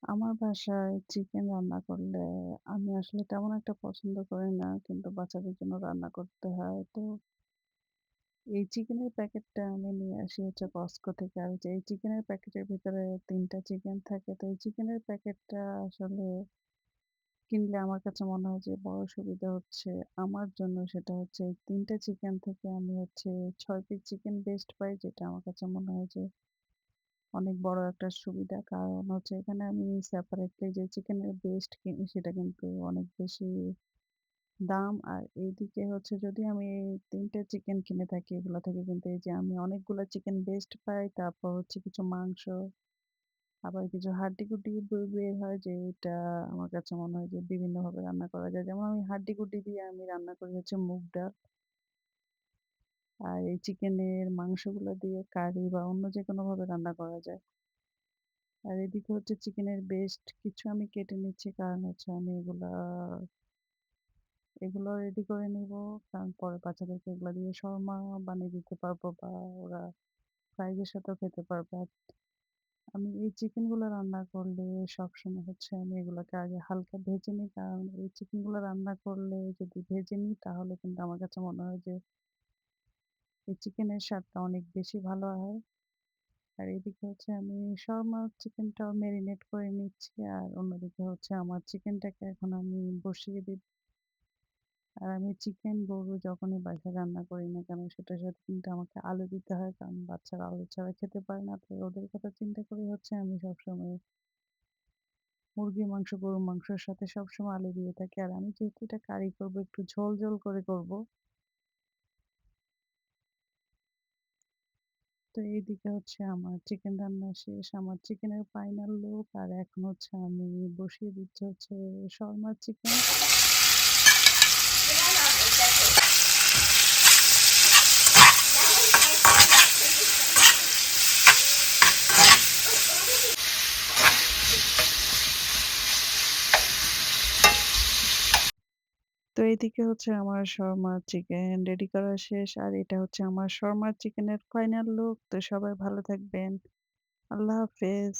আমার বাসায় চিকেন রান্না করলে আমি আসলে তেমন একটা পছন্দ করি না। কিন্তু বাচ্চাদের জন্য রান্না করতে হয়। তো এই চিকেনের প্যাকেটটা আমি নিয়ে আসি হচ্ছে Costco থেকে। আর যে এই চিকেনের প্যাকেটের ভিতরে ৩ টা চিকেন থাকে। তো এই চিকেনের প্যাকেটটা আসলে কিনলে আমার কাছে মনে হয় যে বড় সুবিধা হচ্ছে আমার জন্য সেটা হচ্ছে এই ৩ টা চিকেন থেকে আমি হচ্ছে ৬ পিস চিকেন বেস্ট পাই। যেটা আমার কাছে মনে হয় যে অনেক বড় একটা সুবিধা। কারণ হচ্ছে এখানে আমি সেপারেটলি যে চিকেনের বেস্ট কিনি সেটা কিন্তু অনেক বেশি দাম। আর এইদিকে হচ্ছে যদি আমি ৩ টে চিকেন কিনে থাকি এগুলা থেকে কিন্তু এই যে আমি অনেকগুলা চিকেন বেস্ট পাই। তারপর হচ্ছে কিছু মাংস, আবার কিছু হাড্ডি-গুড্ডি বের হয় যে এটা আমার কাছে মনে হয় যে বিভিন্নভাবে রান্না করা যায়। যেমন আমি হাড্ডি-গুড্ডি দিয়ে আমি রান্না করি হচ্ছে মুগ ডাল। আর এই চিকেনের মাংসগুলো দিয়ে কারি বা অন্য যেকোনোভাবে রান্না করা যায়। আর এদিকে হচ্ছে চিকেনের বেস্ট কিছু আমি কেটে নিচ্ছি কারণ হচ্ছে আমি এগুলো রেডি করে নিবো। কারণ পরে বাচ্চাদেরকে এগুলা দিয়ে শর্মা বানিয়ে দিতে পারবো বা ওরা ফ্রাইজ এর সাথেও খেতে পারবে। আর আমি এই চিকেন গুলা রান্না করলে সবসময় হচ্ছে আমি এগুলাকে আগে হালকা ভেজে নিই। কারণ এই চিকেন গুলা রান্না করলে যদি ভেজে নিই তাহলে কিন্তু আমার কাছে মনে হয় যে এই চিকেনের স্বাদটা অনেক বেশি ভালো হয়। আর এদিকে হচ্ছে আমি শর্মা চিকেনটাও মেরিনেট করে নিচ্ছি। আর অন্যদিকে হচ্ছে আমার চিকেনটাকে এখন আমি বসিয়ে দিব। আর আমি চিকেন, গরু যখনই বাসায় রান্না করি না কেন সেটার সাথে কিন্তু আমাকে আলু দিতে হয়। কারণ বাচ্চারা আলু ছাড়া খেতে পারে না। তো ওদের কথা চিন্তা করে হচ্ছে আমি সবসময় মুরগির মাংস, গরুর মাংসের সাথে সবসময় আলু দিয়ে থাকি। আর আমি যেহেতু এটা কারি করব, একটু ঝোল, ঝোল করে করব। তো এইদিকে হচ্ছে আমার চিকেন রান্না শেষ। আমার চিকেনের ফাইনাল লুক। আর এখন হচ্ছে আমি বসিয়ে দিচ্ছি হচ্ছে শর্মা চিকেন। তো এইদিকে হচ্ছে আমার শর্মা চিকেন রেডি করা শেষ। আর এটা হচ্ছে আমার শর্মা চিকেনের ফাইনাল লুক। তো সবাই ভালো থাকবেন। আল্লাহ হাফেজ।